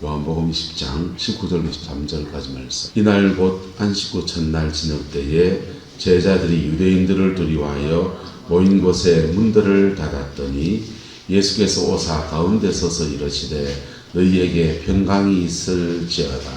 요한복음 20장 19절부터 23절까지 말씀. 이날 곧 안식 후 첫날 저녁 때에 제자들이 유대인들을 두려워하여 모인 곳에 문들을 닫았더니 예수께서 오사 가운데 서서 이르시되 너희에게 평강이 있을지어다.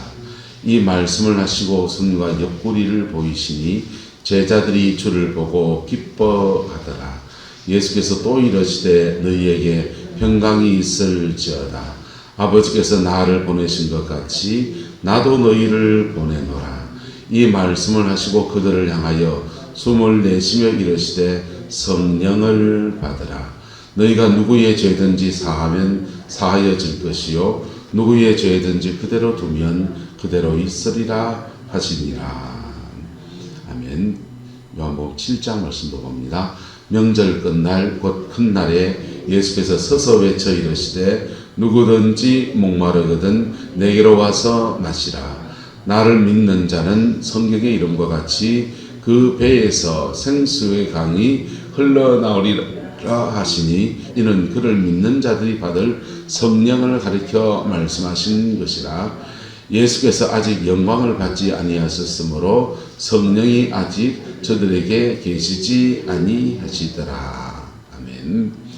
이 말씀을 하시고 손과 옆구리를 보이시니 제자들이 주를 보고 기뻐하더라. 예수께서 또 이르시되 너희에게 평강이 있을지어다. 아버지께서 나를 보내신 것 같이 나도 너희를 보내노라. 이 말씀을 하시고 그들을 향하여 숨을 내쉬며 이르시되 성령을 받으라. 너희가 누구의 죄든지 사하면 사하여질 것이요 누구의 죄든지 그대로 두면 그대로 있으리라 하시니라. 아멘. 요한복음 7장 말씀도 봅니다. 명절 끝날 곧 큰 날에 예수께서 서서 외쳐 이르시되 누구든지 목마르거든 내게로 와서 마시라. 나를 믿는 자는 성경의 이름과 같이 그 배에서 생수의 강이 흘러나오리라 하시니 이는 그를 믿는 자들이 받을 성령을 가리켜 말씀하신 것이라. 예수께서 아직 영광을 받지 아니하셨으므로 성령이 아직 저들에게 계시지 아니하시더라. 아멘.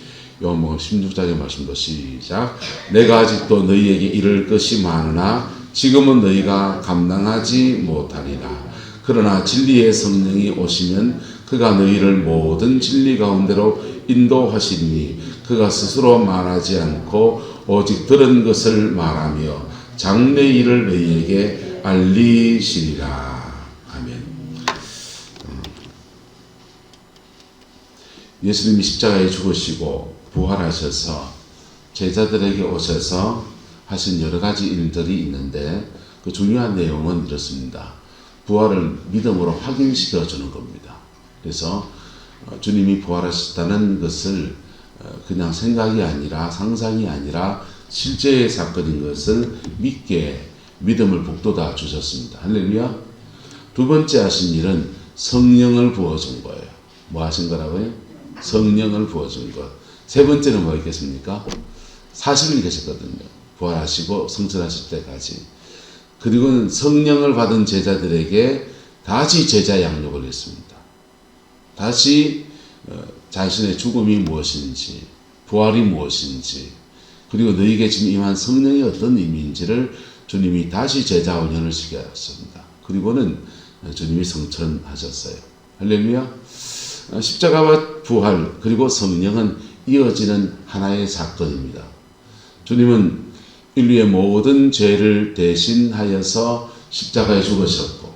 요한복음 16장의 말씀도 시작. 내가 아직도 너희에게 이를 것이 많으나 지금은 너희가 감당하지 못하리라. 그러나 진리의 성령이 오시면 그가 너희를 모든 진리 가운데로 인도하시니 그가 스스로 말하지 않고 오직 들은 것을 말하며 장래 일을 너희에게 알리시리라. 아멘. 예수님이 십자가에 죽으시고 부활하셔서 제자들에게 오셔서 하신 여러 가지 일들이 있는데 그 중요한 내용은 이렇습니다. 부활을 믿음으로 확인시켜 주는 겁니다. 그래서 주님이 부활하셨다는 것을 그냥 생각이 아니라 상상이 아니라 실제의 사건인 것을 믿게 믿음을 북돋아 주셨습니다. 할렐루야. 두 번째 하신 일은 성령을 부어준 거예요. 뭐 하신 거라고요? 성령을 부어준 것. 세 번째는 뭐 있겠습니까? 40일 계셨거든요. 부활하시고 성천하실 때까지. 그리고는 성령을 받은 제자들에게 다시 제자 양육을 했습니다. 다시 자신의 죽음이 무엇인지, 부활이 무엇인지, 그리고 너희에게 지금 임한 성령이 어떤 의미인지를 주님이 다시 제자 훈련을 시켰습니다. 그리고는 주님이 성천하셨어요. 할렐루야. 십자가와 부활 그리고 성령은 이어지는 하나의 사건입니다. 주님은 인류의 모든 죄를 대신하여서 십자가에 죽으셨고,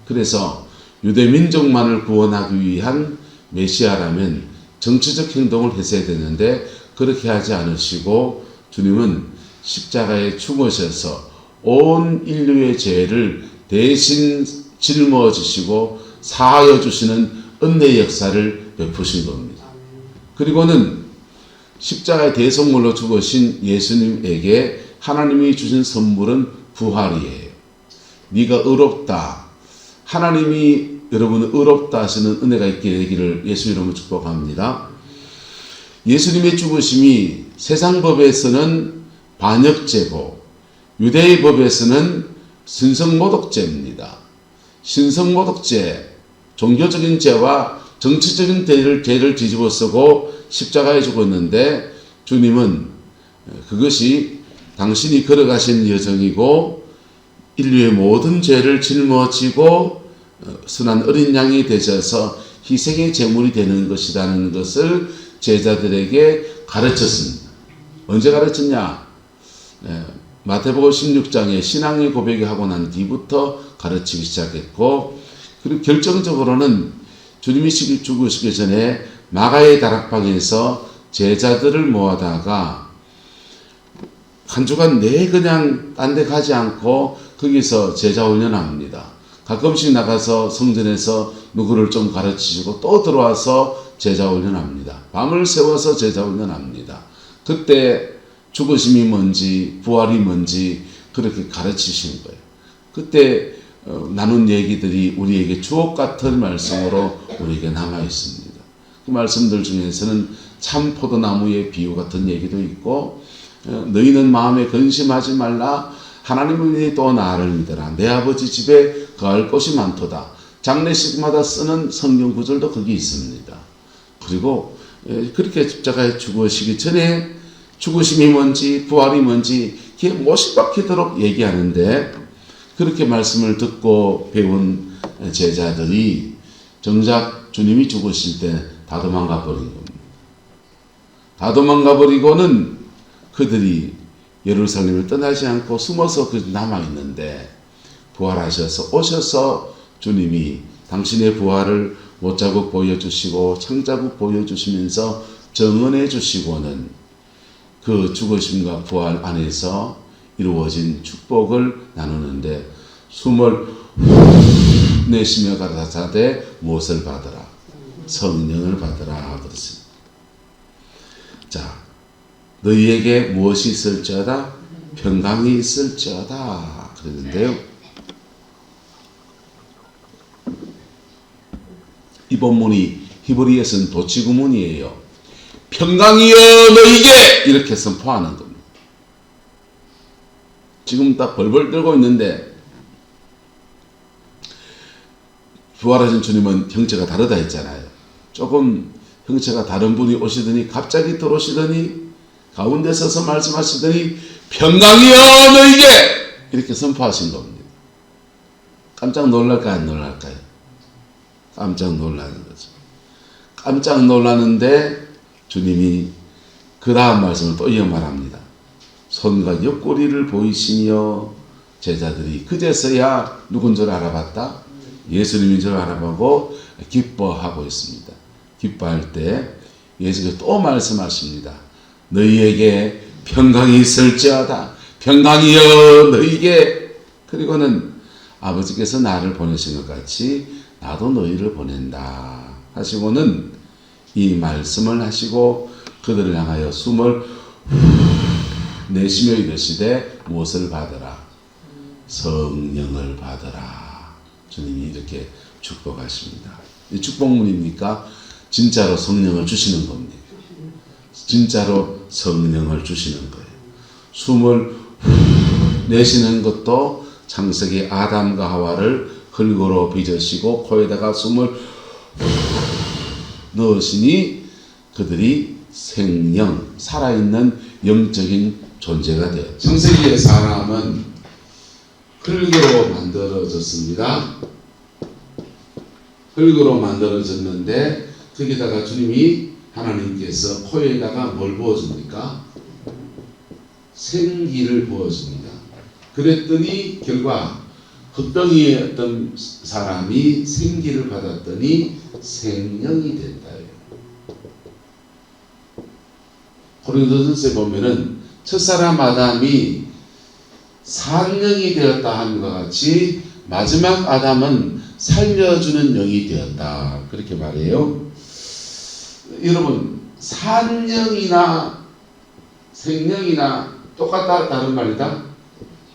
그래서 유대 민족만을 구원하기 위한 메시아라면 정치적 행동을 했어야 되는데 그렇게 하지 않으시고 주님은 십자가에 죽으셔서 온 인류의 죄를 대신 짊어 주시고 사하여 주시는 은혜의 역사를 베푸신 겁니다. 그리고는 십자가의 대속물로 죽으신 예수님에게 하나님이 주신 선물은 부활이에요. 네가 의롭다. 하나님이 여러분을 의롭다 하시는 은혜가 있게 되기를 예수 이름으로 축복합니다. 예수님의 죽으심이 세상 법에서는 반역죄고 유대의 법에서는 신성모독죄입니다. 신성모독죄, 종교적인 죄와 정치적인 죄를 뒤집어 쓰고 십자가에 죽었는데 주님은 그것이 당신이 걸어가신 여정이고 인류의 모든 죄를 짊어지고 선한 어린 양이 되셔서 희생의 제물이 되는 것이라는 것을 제자들에게 가르쳤습니다. 언제 가르쳤냐? 마태복음 16장에 신앙의 고백이 하고 난 뒤부터 가르치기 시작했고, 그리고 결정적으로는 주님이 죽으시기 전에 마가의 다락방에서 제자들을 모아다가 한 주간 내 그냥 딴 데 가지 않고 거기서 제자 훈련합니다. 가끔씩 나가서 성전에서 누구를 좀 가르치시고 또 들어와서 제자 훈련합니다. 밤을 새워서 제자 훈련합니다. 그때 죽으심이 뭔지 부활이 뭔지 그렇게 가르치신 거예요. 그때 나눈 얘기들이 우리에게 주옥 같은 말씀으로 우리에게 남아 있습니다. 그 말씀들 중에서는 참 포도나무의 비유 같은 얘기도 있고 너희는 마음에 근심하지 말라. 하나님이 또 나를 믿어라. 내 아버지 집에 거할 곳이 많도다. 장례식마다 쓰는 성경 구절도 거기 있습니다. 그리고 그렇게 십자가에 죽으시기 전에 죽으심이 뭔지 부활이 뭔지 귀에 못이 박히도록 얘기하는데, 그렇게 말씀을 듣고 배운 제자들이 정작 주님이 죽으실 때 다 도망가 버린 겁니다. 다 도망가 버리고는 그들이 예루살렘을 떠나지 않고 숨어서 남아있는데, 부활하셔서 오셔서 주님이 당신의 부활을 못자국 보여주시고 창자국 보여주시면서 정언해 주시고는 그 죽으심과 부활 안에서 이루어진 축복을 나누는데, 숨을 내쉬며 가라사대 무엇을 받으라? 성령을 받으라 그랬습니다. 자, 너희에게 무엇이 있을지어다? 평강이 있을지어다 그랬는데요. 이 본문이 히브리에서는 도치구문이에요. 평강이여 너희에게 이렇게 선포하는 겁니다. 지금 딱 벌벌 떨고 있는데, 부활하신 주님은 형체가 다르다 했잖아요. 조금 형체가 다른 분이 오시더니 갑자기 들어오시더니 가운데 서서 말씀하시더니 평강이여 너희에게 이렇게 선포하신 겁니다. 깜짝 놀랄까요? 안 놀랄까요? 깜짝 놀라는 거죠. 깜짝 놀라는데 주님이 그 다음 말씀을 또 이어 말합니다. 손과 옆구리를 보이시며 제자들이 그제서야 누군 줄 알아봤다? 예수님인 줄 알아보고 기뻐하고 있습니다. 기뻐할 때 예수께서 또 말씀하십니다. 너희에게 평강이 있을지어다. 평강이여 너희에게. 그리고는 아버지께서 나를 보내신 것 같이 나도 너희를 보낸다 하시고는 이 말씀을 하시고 그들을 향하여 숨을 내쉬며 이르시되 무엇을 받으라? 성령을 받으라. 주님이 이렇게 축복하십니다. 이 축복문입니까? 진짜로 성령을 주시는 겁니다. 진짜로 성령을 주시는 거예요. 숨을 내쉬는 것도 창세기 아담과 하와를 흙으로 빚으시고 코에다가 숨을 넣으시니 그들이 생명, 살아있는 영적인 존재가 되었죠. 창세기의 사람은 흙으로 만들어졌습니다. 흙으로 만들어졌는데 거기다가 주님이 하나님께서 코에다가 뭘 부어줍니까? 생기를 부어줍니다. 그랬더니 결과 흙덩이에 어떤 사람이 생기를 받았더니 생명이 됐다. 고린도전서에 보면은 첫사람 아담이 산영이 되었다 함과 같이 마지막 아담은 살려주는 영이 되었다. 그렇게 말해요. 여러분, 산영이나 생명이나 똑같다 다른 말이다?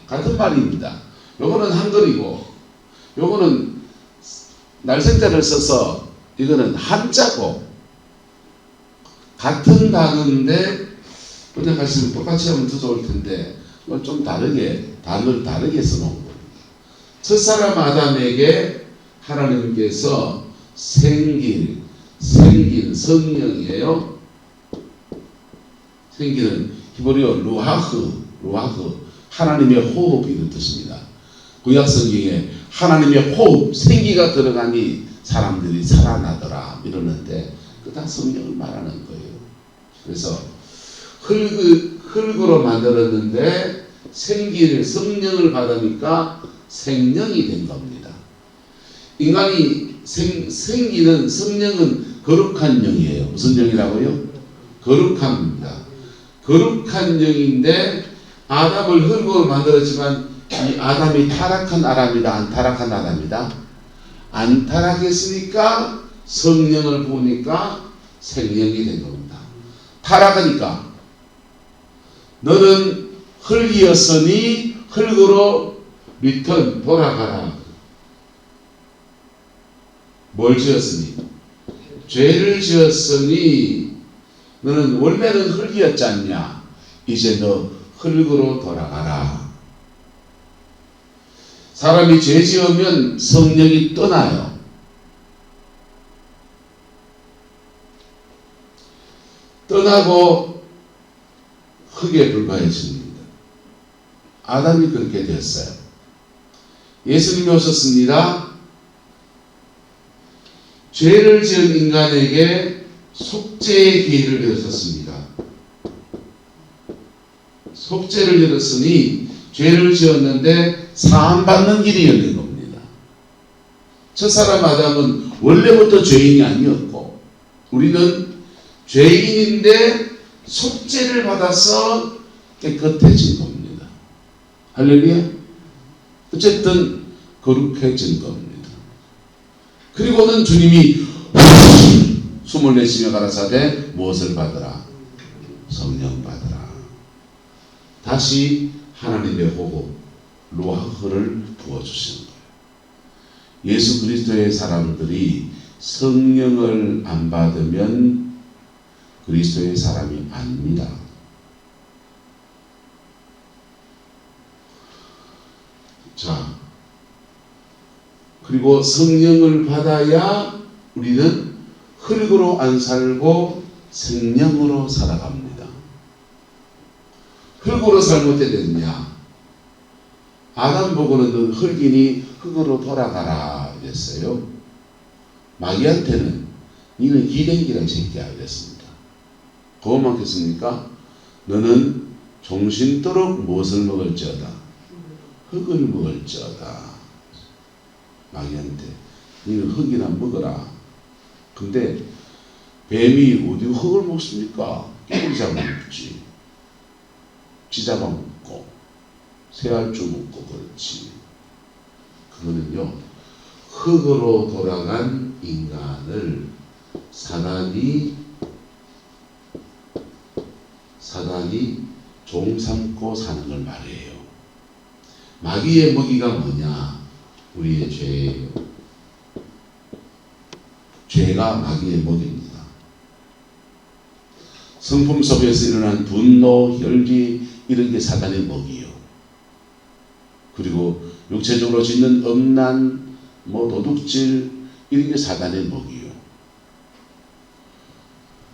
같은 말입니다. 요거는 한글이고 요거는 날생자를 써서 이거는 한자고 같은 단어인데 번역하시면 똑같이 하면 더 좋을 텐데 좀 다르게 단어를 다르게 써놓은 겁니다. 첫사람 아담에게 하나님께서 생긴 성령이에요. 생기는 히브리어 루하흐 하나님의 호흡 이런 뜻입니다. 구약 성경에 하나님의 호흡 생기가 들어가니 사람들이 살아나더라 이러는데 그 다 성령을 말하는 거예요. 그래서 흙으로 만들었는데 성령을 받으니까 생명이 된 겁니다. 인간이 생기는 성령은 거룩한 영이에요. 무슨 영이라고요? 거룩합니다. 거룩한 영인데 아담을 흙으로 만들었지만 이 아담이 타락한 아담이다, 안 타락한 아담이다? 안 타락했으니까 성령을 부으니까 생명이 된 겁니다. 타락하니까 너는 흙이었으니 흙으로 리턴 돌아가라. 뭘 지었으니? 죄를 지었으니 너는 원래는 흙이었지 않냐? 이제 너 흙으로 돌아가라. 사람이 죄 지으면 성령이 떠나요. 떠나고 흙에 불과해집니다. 아담이 그렇게 됐어요. 예수님이 오셨습니다. 죄를 지은 인간에게 속죄의 기회를 주셨습니다. 속죄를 열었으니 죄를 지었는데 사함받는 길이 열린 겁니다. 첫사람 아담은 원래부터 죄인이 아니었고 우리는 죄인인데 속죄를 받아서 깨끗해진 겁니다. 할렐루야. 어쨌든 거룩해진 겁니다. 그리고는 주님이 숨을 내쉬며 가라사대 무엇을 받으라? 성령 받으라. 다시 하나님의 호흡 루아흐를 부어주시는 거예요. 예수 그리스도의 사람들이 성령을 안 받으면 그리스도의 사람이 아닙니다. 자, 그리고 성령을 받아야 우리는 흙으로 안 살고 생명으로 살아갑니다. 흙으로 살면 어떻게 되느냐? 아담 보고는 너 흙이니 흙으로 돌아가라 이랬어요. 마귀한테는 니는 기댕기란 새끼야 이랬습니다. 그것만 겠습니까? 너는 종신토록 무엇을 먹을지어다? 흙을 먹을지어다. 마귀한테 니는 흙이나 먹어라. 근데 뱀이 어디 흙을 먹습니까? 깨를 잡아먹지. 쥐 잡아먹고 새알주 먹고 그렇지. 그거는요 흙으로 돌아간 인간을 사단이 종 삼고 사는 걸 말해요. 마귀의 먹이가 뭐냐? 우리의 죄예요. 죄가 마귀의 먹입니다. 성품 속에서 일어난 분노, 혈기 이런 게 사단의 먹이요. 그리고 육체적으로 짓는 음란, 도둑질 이런 게 사단의 먹이요.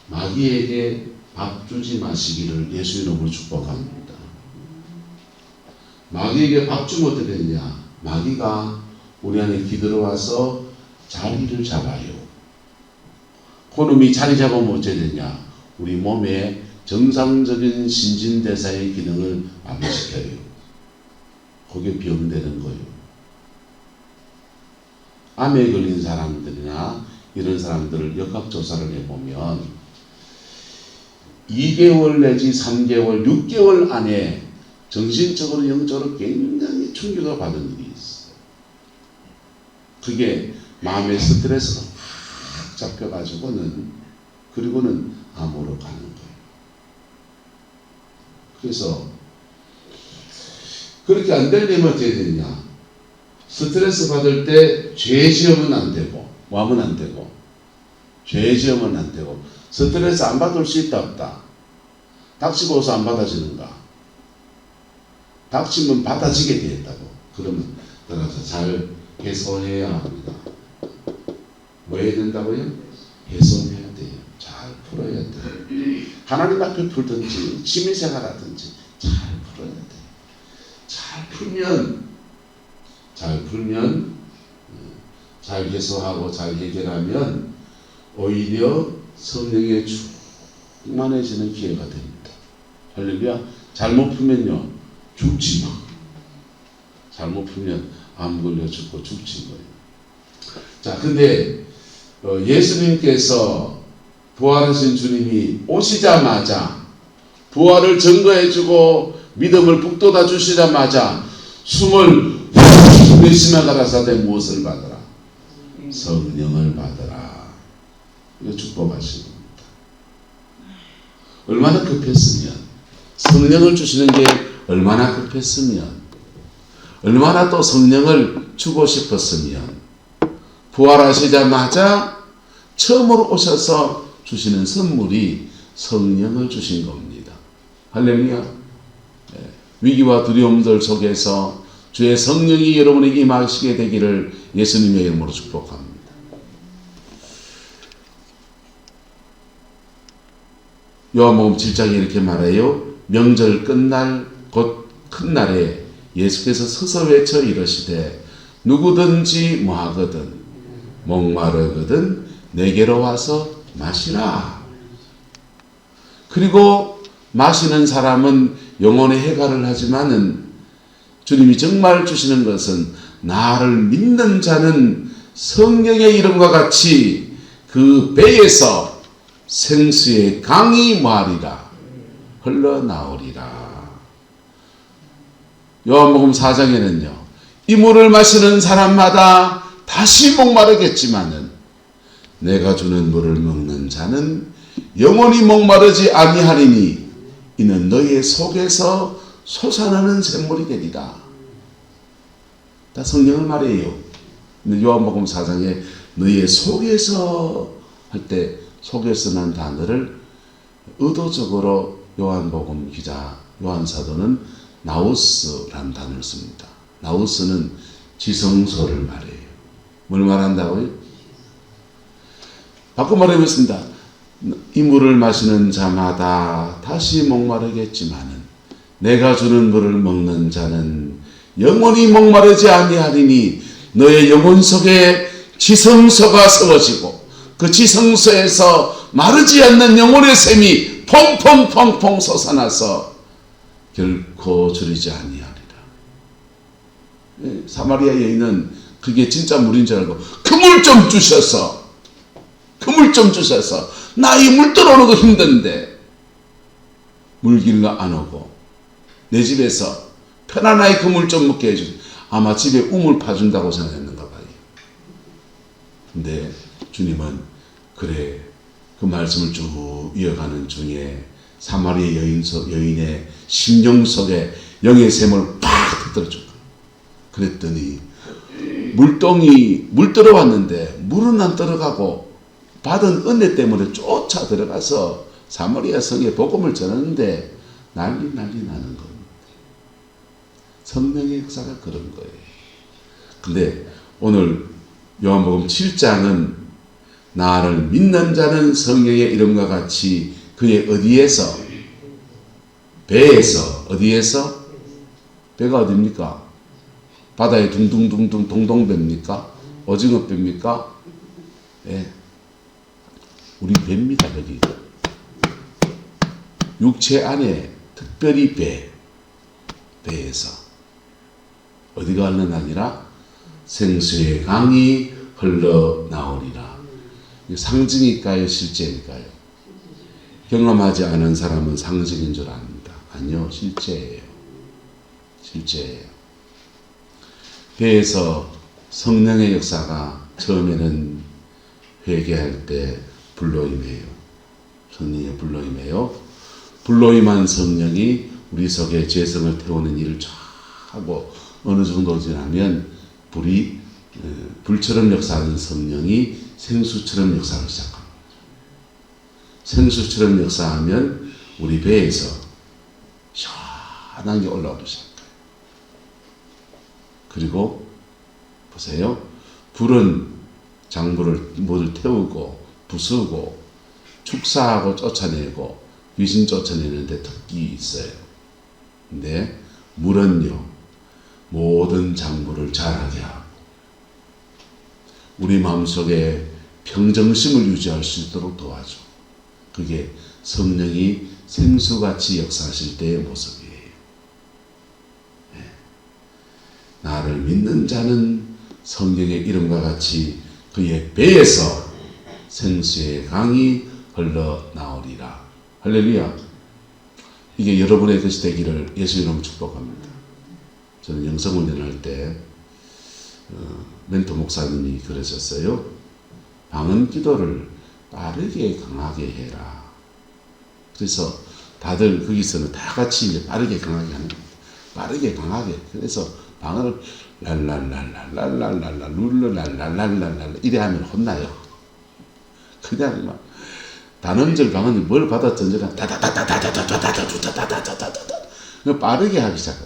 마귀에게 밥 주지 마시기를 예수 이름으로 축복합니다. 마귀에게 밥 주면 어떻게 되느냐? 마귀가 우리 안에 기들어와서 자리를 잡아요. 그놈이 자리 잡으면 어떻게 되냐? 우리 몸에 정상적인 신진대사의 기능을 마비시켜요. 그게 병되는 거예요. 암에 걸린 사람들이나 이런 사람들을 역학조사를 해보면 2개월 내지 3개월, 6개월 안에 정신적으로 영적으로 굉장히 충격을 받은 일이 있어요. 그게 마음의 스트레스가 확 잡혀가지고는 그리고는 암으로 가는 거예요. 그래서 그렇게 안 되려면 어떻게 되느냐? 스트레스 받을 때 죄 지으면 안 되고 뭐 하면 안 되고 죄 지으면 안 되고 스트레스 안 받을 수 있다 없다? 닥치고서 안 받아지는가? 닥치면 받아지게 되었다고. 그러면 따라서 잘 해소해야 합니다. 뭐 해야 된다고요? 해소해야 돼요. 잘 풀어야 돼요. 하나님 앞에 풀든지 취미생활하든지 잘 풀어야 돼요. 잘 풀면 잘 해소하고 잘 해결하면 오히려 성령에 충만해지는 기회가 됩니다. 할렐루야. 잘못 풀면요 죽지 마. 잘못 풀면 암 걸려 죽고 죽지 거예요. 자, 근데 예수님께서 부활하신 주님이 오시자마자 부활을 증거해주고 믿음을 북돋아 주시자마자 숨을 내쉬며 가라사대 무엇을 받으라? 성령을 받으라. 이거 축복하신 겁니다. 얼마나 급했으면 성령을 주시는 게 얼마나 급했으면 얼마나 또 성령을 주고 싶었으면 부활하시자마자 처음으로 오셔서 주시는 선물이 성령을 주신 겁니다. 할렐루야. 위기와 두려움들 속에서 주의 성령이 여러분에게 임하시게 되기를 예수님의 이름으로 축복합니다. 요한복음 7장에 이렇게 말해요. 명절 끝날 곧 큰 날에 예수께서 서서 외쳐 이르시되 누구든지 뭐하거든 목마르거든 내게로 와서 마시라. 그리고 마시는 사람은 영혼의 해갈을 하지만은 주님이 정말 주시는 것은 나를 믿는 자는 성령의 이름과 같이 그 배에서 생수의 강이 뭐하리라 흘러나오리라. 요한복음 4장에는요. 이 물을 마시는 사람마다 다시 목마르겠지만은 내가 주는 물을 먹는 자는 영원히 목마르지 아니하리니 이는 너희의 속에서 솟아나는 샘물이 되리라. 다 성령을 말해요. 요한복음 4장에 너희의 속에서 할 때 속에서라는 단어를 의도적으로 요한복음 기자 요한사도는 나우스라는 단어를 씁니다. 나우스는 지성소를 말해요. 뭘 말한다고요? 바꿔 말해보겠습니다. 이 물을 마시는 자마다 다시 목마르겠지만은 내가 주는 물을 먹는 자는 영원히 목마르지 아니하리니 너의 영혼 속에 지성소가 세워지고 그 지성소에서 마르지 않는 영혼의 샘이 퐁퐁퐁퐁 솟아나서 결코 줄이지 아니하리라. 사마리아 여인은 그게 진짜 물인 줄 알고 그 물 좀 주셔서 그 물 좀 주셔서 나 이 물 들어오는 거 힘든데 물 길러 안 오고 내 집에서 편안하게 그 물 좀 먹게 해준 아마 집에 우물 파준다고 생각했는가 봐요. 근데 주님은 그래 그 말씀을 쭉 이어가는 중에 사마리아 여인의 심령 속에 영의 샘을 팍 터뜨려줘. 그랬더니 물동이 물 들어왔는데 물은 안 들어가고 받은 은혜 때문에 쫓아 들어가서 사마리아 성에 복음을 전하는데 난리 나는 겁니다. 성령의 역사가 그런 거예요. 근데 오늘 요한복음 7장은 나를 믿는 자는 성령의 이름과 같이 그의 어디에서? 배에서. 어디에서? 배가 어디입니까? 바다에 둥둥둥둥 동동배입니까? 오징어 배입니까? 네. 우리 배입니다. 여기 육체 안에 특별히 배에서 어디가 흘러나니라? 생수의 강이 흘러나오리라. 상징일까요? 실제일까요? 경험하지 않은 사람은 상징인 줄 압니다. 아니요, 실제예요. 실제예요. 배에서 성령의 역사가 처음에는 회개할 때 불로임해요. 성령의 불로임해요. 불로임한 성령이 우리 속에 죄성을 태우는 일을 쫙 하고 어느 정도 지나면 불처럼 역사하는 성령이 생수처럼 역사를 시작합니다. 생수처럼 역사하면 우리 배에서 시원한 게 올라오기 시작해요. 그리고 보세요. 불은 장부를 모두 태우고 부수고 축사하고 쫓아내고 귀신 쫓아내는데 특기 있어요. 근데 물은요 모든 장부를 자라게 하고 우리 마음속에 평정심을 유지할 수 있도록 도와줘. 그게 성령이 생수같이 역사하실 때의 모습이에요. 네. 나를 믿는 자는 성령의 이름과 같이 그의 배에서 생수의 강이 흘러나오리라. 할렐루야. 이게 여러분의 것이 되기를 예수 이름으로 축복합니다. 저는 영성훈련할 때 멘토 목사님이 그러셨어요. 방언 기도를 빠르게 강하게 해라. 그래서 다들 거기서는 다 같이 이제 빠르게 강하게 하는 겁니다. 빠르게 강하게. 그래서 방언을 랄랄랄랄랄랄랄라 룰루랄랄랄랄랄라 이래 하면 혼나요. 그냥 막 단음절 방언이 뭘 받아든지라 다다다다다다다다다다다다다다다다 빠르게 하기 시작해.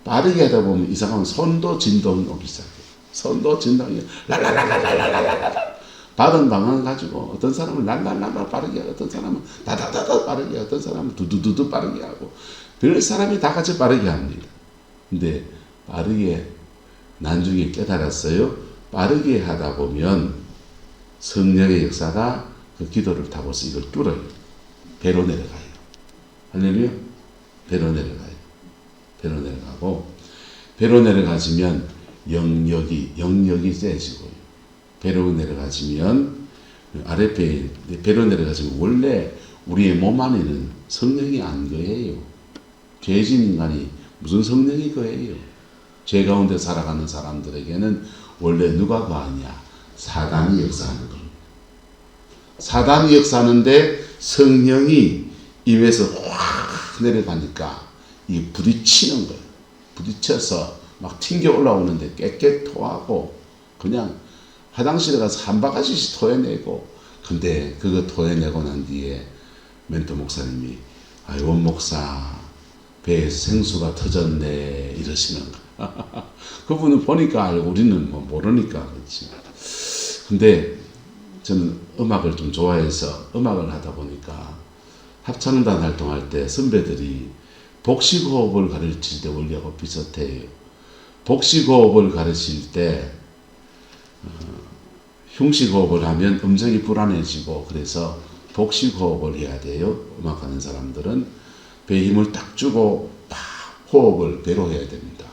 빠르게 하다 보면 이상하면 손도 진동이 오기 시작해. 손도 진동이 랄랄랄랄랄랄랄랄랄. 받은 방언 가지고 어떤 사람은 랄랄랄랄 빠르게 하고 어떤 사람은 다다다다 빠르게 하고 어떤 사람은 두두두두 빠르게 하고 별 사람이 다 같이 빠르게 합니다. 근데 빠르게 나중에 깨달았어요. 빠르게 하다 보면 성령의 역사가 그 기도를 타고서 이걸 뚫어요. 배로 내려가요. 할렐루야. 배로 내려가요. 배로 내려가고 배로 내려가지면 영역이 세지고요. 배로 내려가지면 아랫배에 배로 내려가지면 원래 우리의 몸 안에는 성령이 안 거예요. 죄진 인간이 무슨 성령이 거예요. 죄 가운데 살아가는 사람들에게는 원래 누가 거하냐? 사단이 역사하는 겁니다. 사단이 역사하는데 성령이 입에서 확 내려가니까 이 부딪히는 거예요. 부딪혀서 막 튕겨 올라오는데 깨끗 토하고 그냥 화장실에 가서 한 바가지씩 토해내고 근데 그거 토해내고 난 뒤에 멘토 목사님이 원 목사 배에서 생수가 터졌네 이러시는 거예요. 그분은 보니까 알고 우리는 뭐 모르니까 그렇지. 근데 저는 음악을 좀 좋아해서 음악을 하다 보니까 합창단 활동할 때 선배들이 복식호흡을 가르칠 때 원리하고 비슷해요. 복식호흡을 가르칠 때 흉식호흡을 하면 음정이 불안해지고 그래서 복식호흡을 해야 돼요. 음악하는 사람들은 배에 힘을 딱 주고 팍 호흡을 배로 해야 됩니다.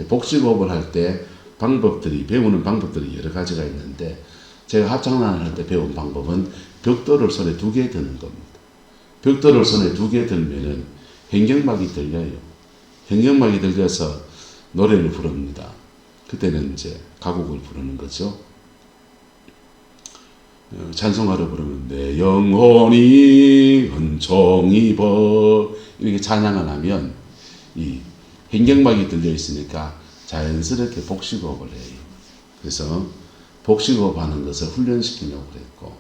복식호흡을 할 때 배우는 방법들이 여러 가지가 있는데 제가 합창단을 할 때 배운 방법은 벽돌을 손에 2개 드는 겁니다. 벽돌을 손에 2개 들면은 hen경막이 들려요. hen경막이 들려서 노래를 부릅니다. 그때는 이제 가곡을 부르는 거죠. 찬송가를 부르면 내 영혼이 은총이 버 이렇게 찬양을 하면 이 hen경막이 들려 있으니까 자연스럽게 복식호흡을 해요. 그래서 복식호흡 하는 것을 훈련시키려고 그랬고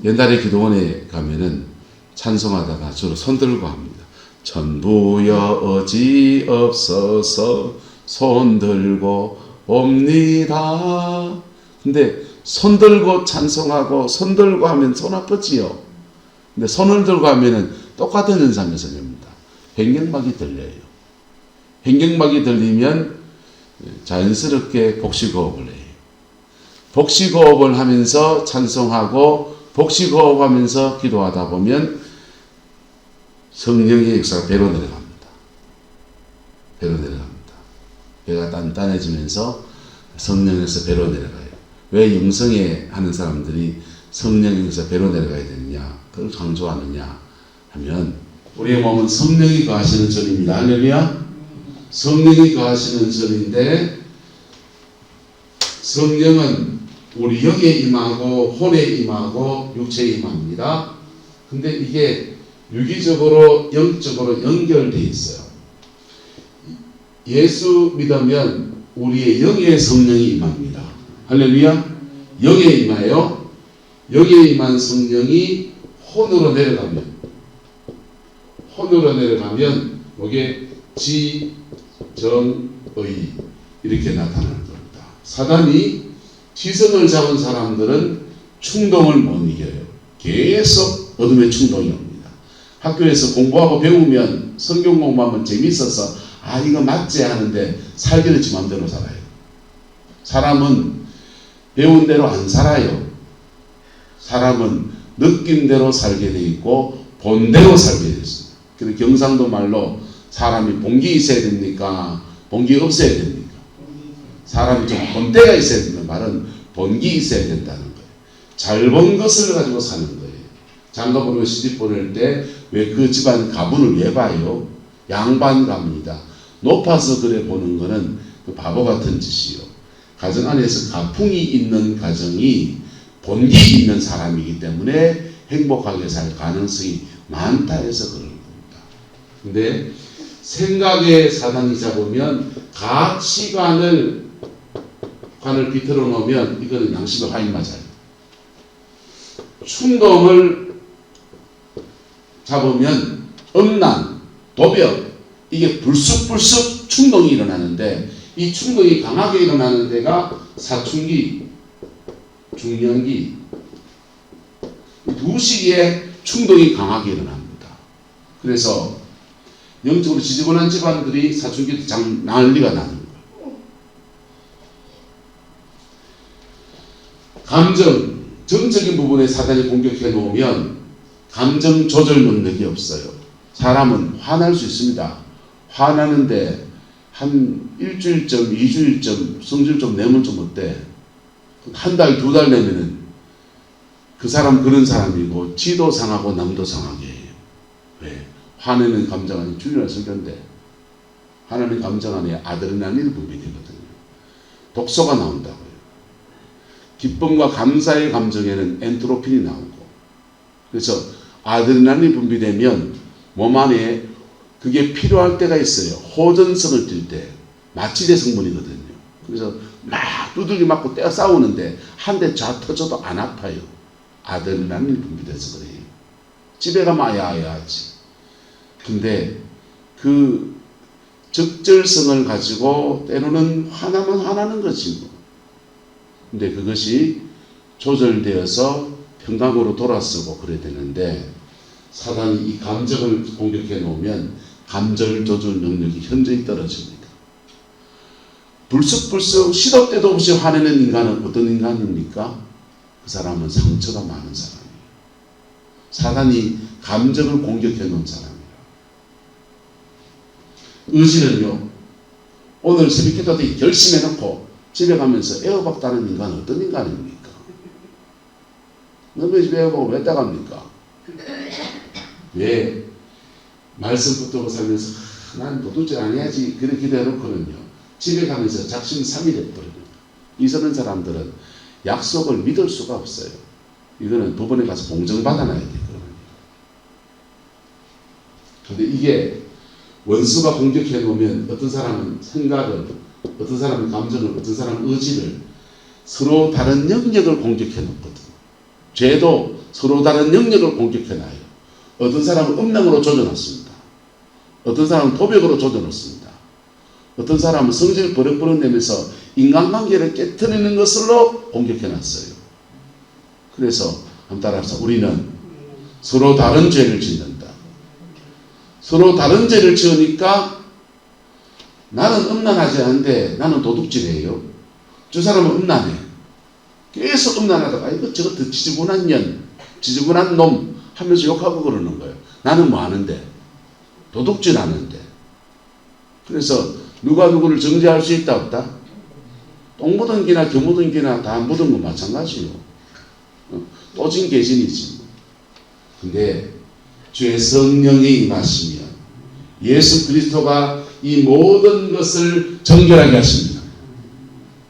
옛날에 기도원에 가면은 찬송하다가 주로 손 들고 합니다. 천부여 어지없어서 손 들고 옵니다. 근데 손 들고 찬송하고 손 들고 하면 손 아프지요. 근데 손을 들고 하면은 똑같은 현상이 생깁니다. hen경막이 들려요. hen경막이 들리면 자연스럽게 복식호흡을 해요. 복식호흡을 하면서 찬송하고 복식호흡하면서 기도하다 보면 성령의 역사가 배로 내려갑니다. 배로 내려갑니다. 배가 단단해지면서 성령에서 배로 내려가요. 왜 영성에 하는 사람들이 성령에서 배로 내려가야 되느냐? 그걸 강조하느냐 하면 우리의 몸은 성령이 거하시는 전입니다. 할렐루야. 성령이 거하시는 전인데 성령은 우리 영에 임하고 혼에 임하고 육체에 임합니다. 근데 이게 유기적으로 영적으로 연결되어 있어요. 예수 믿으면 우리의 영의 성령이 임합니다. 할렐루야. 영에 임하여 영에 임한 성령이 혼으로 내려가면 이게 지, 정, 의 이렇게 나타나는 겁니다. 사단이 지성을 잡은 사람들은 충동을 못 이겨요. 계속 어둠의 충동이 옵니다. 학교에서 공부하고 배우면 성경 공부하면 재밌어서 이거 맞지 하는데 살기는 지 맘대로 살아요. 사람은 배운 대로 안 살아요. 사람은 느낌대로 살게 돼 있고 본대로 살게 돼 있습니다. 그래서 경상도 말로 사람이 본기 있어야 됩니까? 본기 없어야 됩니까? 사람이 좀 본때가 있어야 된다는 말은 본기 있어야 된다는 거예요. 잘 본 것을 가지고 사는 거예요. 장가 보면 시집 보낼 때 왜 그 집안 가문을 왜 봐요? 양반 가문이다. 높아서 그래 보는 거는 그 바보 같은 짓이요. 가정 안에서 가풍이 있는 가정이 본기 있는 사람이기 때문에 행복하게 살 가능성이 많다 해서 그런 겁니다. 근데 생각에 사단이 잡으면 가치관을 비틀어 놓으면 이거는 양심의 화인 맞아요. 충동을 잡으면 음란, 도벽, 이게 불쑥불쑥 충동이 일어나는데, 이 충동이 강하게 일어나는 데가 사춘기, 중년기, 두 시기에 충동이 강하게 일어납니다. 그래서 영적으로 지저분한 집안들이 사춘기 때 난리가 나는 거예요. 감정, 정적인 부분에 사단이 공격해 놓으면 감정 조절 능력이 없어요. 사람은 화날 수 있습니다. 화나는데 한 일주일쯤, 2주일쯤 성질 좀 내면 좀 어때? 한 달, 두 달 내면은 그 사람 그런 사람이고 지도 상하고 남도 상하게 해요. 왜? 화내는 감정 안에 주일날 설교인데 화내는 감정 안에 아드레날린이 분비되거든요. 독소가 나온다고요. 기쁨과 감사의 감정에는 엔트로핀이 나오고, 그래서 아드레날린이 분비되면 몸 안에 그게 필요할 때가 있어요. 호전성을 띌 때. 마취제 성분이거든요. 그래서 막 두들기 맞고 떼어 싸우는데 한 대 자 터져도 안 아파요. 아드레날린이 분비돼서 그래요. 집에 가면 아야아야하지. 근데 그 적절성을 가지고 때로는 화나면 화나는 거지 뭐. 근데 그것이 조절되어서 평강으로 돌아서고 그래야 되는데, 사단이 이 감정을 공격해 놓으면 감정 조절 능력이 현저히 떨어집니다. 불쑥불쑥 시도 때도 없이 화내는 인간은 어떤 인간입니까? 그 사람은 상처가 많은 사람이에요. 사단이 감정을 공격해 놓은 사람이에요. 의지는요, 오늘 새벽기도 때 결심해놓고 집에 가면서 에어박 따는 인간은 어떤 인간입니까? 너희 집에 에어박을 왜 따갑니까? 왜? 말씀 붙들고 살면서 난 도둑질 안 해야지 그렇게 기대해놓고는요, 집에 가면서 작심삼일해버려요. 이런 사람들은 약속을 믿을 수가 없어요. 이거는 법원에 가서 공정받아놔야 되거든요. 근데 이게 원수가 공격해 놓으면 어떤 사람은 생각을, 어떤 사람은 감정을, 어떤 사람은 의지를, 서로 다른 영역을 공격해 놓거든. 죄도 서로 다른 영역을 공격해 놔요. 어떤 사람은 음란으로 조져놨습니다. 어떤 사람은 도벽으로 조져놓습니다. 어떤 사람은 성질 버럭버럭 내면서 인간관계를 깨트리는 것으로 공격해 놨어요. 그래서 한번 따라합시다. 우리는 서로 다른 죄를 짓는다. 서로 다른 죄를 지으니까 나는 음란하지 않은데 나는 도둑질해요. 저 사람은 음란해. 계속 음란하다가 이것저것 더 지저분한 년, 지저분한 놈 하면서 욕하고 그러는 거예요. 나는 뭐 하는데? 도둑질 하는데. 그래서 누가 누구를 정죄할 수 있다 없다? 똥 묻은 기나 겨 묻은 기나 다 묻은 건 마찬가지요. 또진 개신이지. 근데 주의 성령이 임하시면 예수 그리스도가 이 모든 것을 정결하게 하십니다.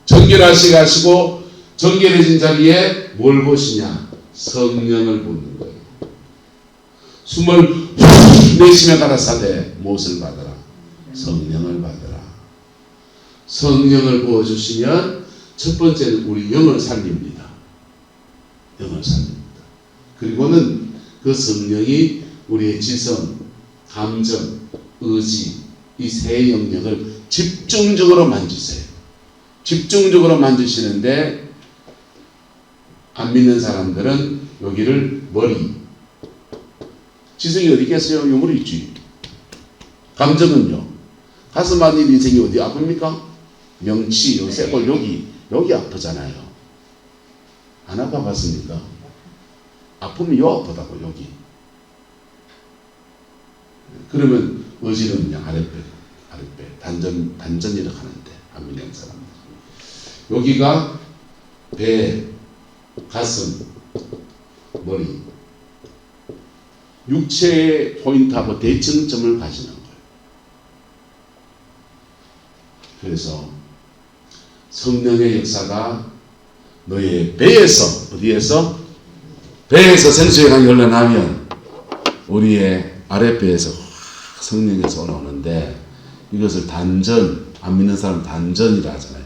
정결하시게 하시고 정결해진 자리에 뭘 보시냐? 성령을 보는 거예요. 숨을 후 내쉬며 가라사대 무엇을 받으라? 성령을 받으라. 성령을 부어주시면 첫 번째는 우리 영을 살립니다. 영을 살립니다. 그리고는 그 성령이 우리의 지성, 감정, 의지, 이 세 영역을 집중적으로 만지세요. 집중적으로 만지시는데 안 믿는 사람들은 여기를 머리, 지성이 어디 있겠어요? 요물이 있지. 감정은요, 가슴 안일 인생이 어디 아픕니까? 명치, 요 쇄골 여기 아프잖아요. 안 아파봤습니까? 아프면 요 아프다고 여기. 그러면 의지는 그냥 아랫배 단전이라 하는데 안 믿는 사람들. 여기가 배, 가슴, 머리, 육체의 포인트하고 대칭점을 가지는 거예요. 그래서 성령의 역사가 너의 배에서, 어디에서? 배에서 생수의 강이 흘러나면 우리의 아랫배에서 성령에서 올라오는데, 이것을 단전, 안 믿는 사람 단전이라 하잖아요.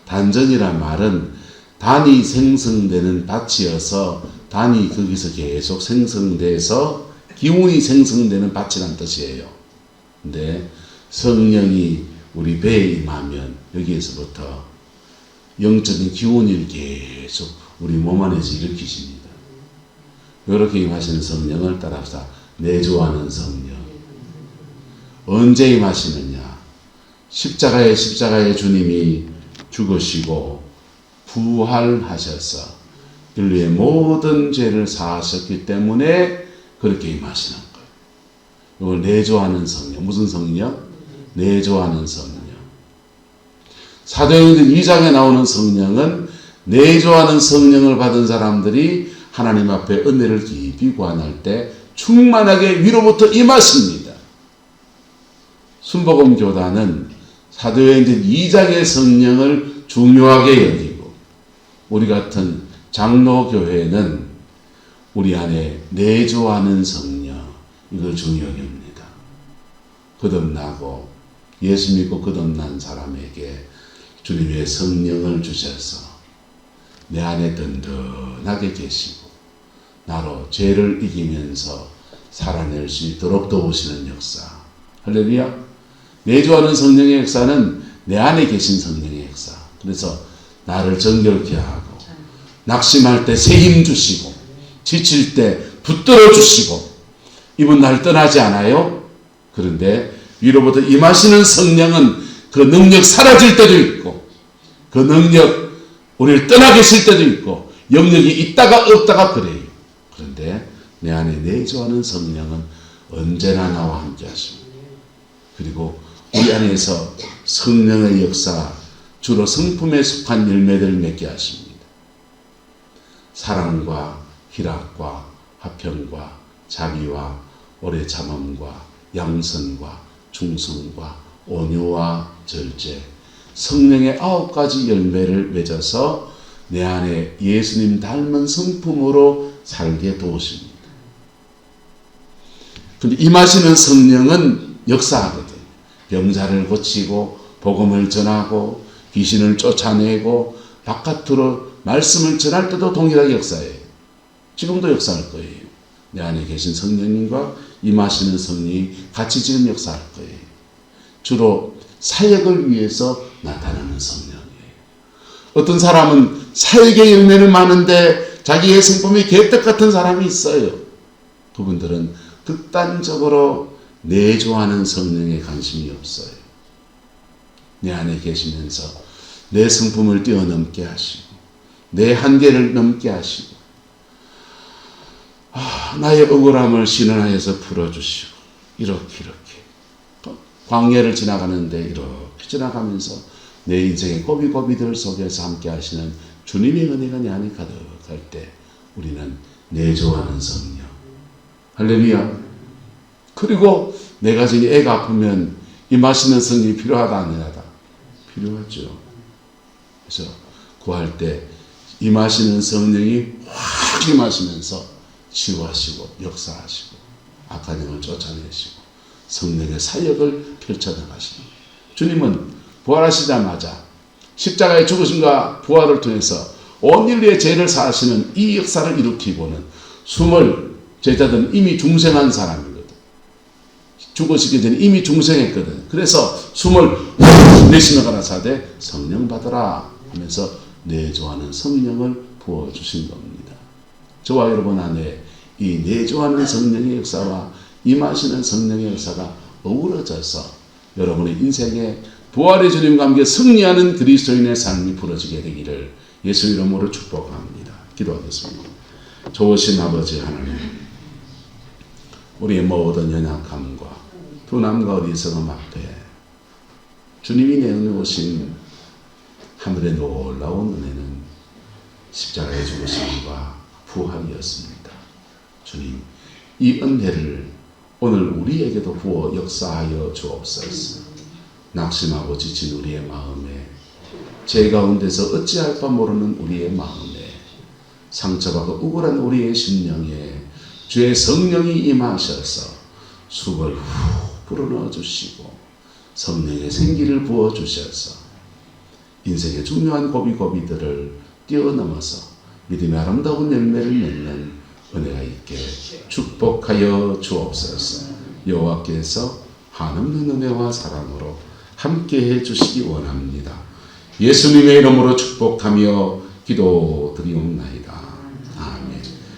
단전이란 말은 단이 생성되는 밭이어서 단이 거기서 계속 생성돼서 기운이 생성되는 밭이란 뜻이에요. 근데 성령이 우리 배에 임하면 여기에서부터 영적인 기운을 계속 우리 몸 안에서 일으키십니다. 이렇게 임하시는 성령을 따라서 내주하는 성령. 언제 임하시느냐? 십자가에 주님이 죽으시고 부활하셔서 인류의 모든 죄를 사하셨기 때문에 그렇게 임하시는 거예요. 이걸 내주하는 성령. 무슨 성령? 내주하는 성령. 사도행전 2장에 나오는 성령은 내주하는 성령을 받은 사람들이 하나님 앞에 은혜를 깊이 구한할 때 충만하게 위로부터 임하십니다. 순복음 교단은 사도행전 2장의 성령을 중요하게 여기고 우리 같은 장로교회는 우리 안에 내주하는 성령 이걸 중요히 합니다. 거듭나고 예수 믿고 거듭난 사람에게 주님의 성령을 주셔서 내 안에 든든하게 계시고 나로 죄를 이기면서 살아낼 수 있도록 도우시는 역사. 할렐루야. 내주하는 성령의 역사는 내 안에 계신 성령의 역사. 그래서 나를 정결케 하고 낙심할 때 새 힘 주시고 지칠 때 붙들어 주시고 이분 날 떠나지 않아요. 그런데 위로부터 임하시는 성령은 그 능력 사라질 때도 있고 그 능력 우리를 떠나 계실 때도 있고 영역이 있다가 없다가 그래요. 그런데 내 안에 내주하는 성령은 언제나 나와 함께 하십니다. 그리고 우리 안에서 성령의 역사 주로 성품에 속한 열매들을 맺게 하십니다. 사랑과 희락과 화평과 자비와 오래 참음과 양선과 충성과 온유와 절제 성령의 9가지 열매를 맺어서 내 안에 예수님 닮은 성품으로 살게 도우십니다. 근데 임하시는 성령은 역사하거든요. 병자를 고치고 복음을 전하고 귀신을 쫓아내고 바깥으로 말씀을 전할 때도 동일하게 역사해요. 지금도 역사할 거예요. 내 안에 계신 성령님과 임하시는 성령이 같이 지금 역사할 거예요. 주로 사역을 위해서 나타나는 성령이에요. 어떤 사람은 사역의 열매는 많은데 자기의 성품이 개떡 같은 사람이 있어요. 그분들은 극단적으로 내주하는 성령에 관심이 없어요. 내 안에 계시면서 내 성품을 뛰어넘게 하시고 내 한계를 넘게 하시고 나의 억울함을 신원하여서 풀어주시고 이렇게 광야를 지나가는데 이렇게 지나가면서 내 인생의 고비고비들 속에서 함께 하시는 주님의 은혜가 내 안에 가득할 때 우리는 내주하는 성령. 할렐루야. 그리고 내가 지금 애가 아프면 임하시는 성령이 필요하다 안 필요하다? 필요하죠. 그래서 구할 때 임하시는 성령이 확 임하시면서 치유하시고 역사하시고 악한 영을 쫓아내시고 성령의 사역을 펼쳐나가시는 주님은 부활하시자마자 십자가의 죽으심과 부활을 통해서 온 인류의 죄를 사하시는 이 역사를 일으키고는 숨을 제자들은 이미 중생한 사람이거든. 죽으시기 전에 이미 중생했거든. 그래서 숨을 내쉬며 가라사대 성령 받으라 하면서 내주하는 성령을 부어주신 겁니다. 저와 여러분 안에 이 내주하는 성령의 역사와 임하시는 성령의 역사가 어우러져서 여러분의 인생에 부활의 주님과 함께 승리하는 그리스도인의 삶이 부러지게 되기를 예수 이름으로 축복합니다. 기도하겠습니다. 좋으신 아버지 하나님, 우리의 모든 연약함과 두남과 어리석음 앞에 주님이 내놓으신 하늘의 놀라운 은혜는 십자가의 죽으심과 부활이었습니다. 주님, 이 은혜를 오늘 우리에게도 부어 역사하여 주옵소서. 낙심하고 지친 우리의 마음에, 죄 가운데서 어찌할 바 모르는 우리의 마음에, 상처받고 우울한 우리의 심령에 주의 성령이 임하셔서 숨을 후 불어넣어 주시고 성령의 생기를 부어 주셔서 인생의 중요한 고비고비들을 뛰어넘어서 믿음의 아름다운 열매를 맺는 은혜가 있게 축복하여 주옵소서. 여호와께서 한없는 은혜와 사랑으로 함께해 주시기 원합니다. 예수님의 이름으로 축복하며 기도드리옵나이다.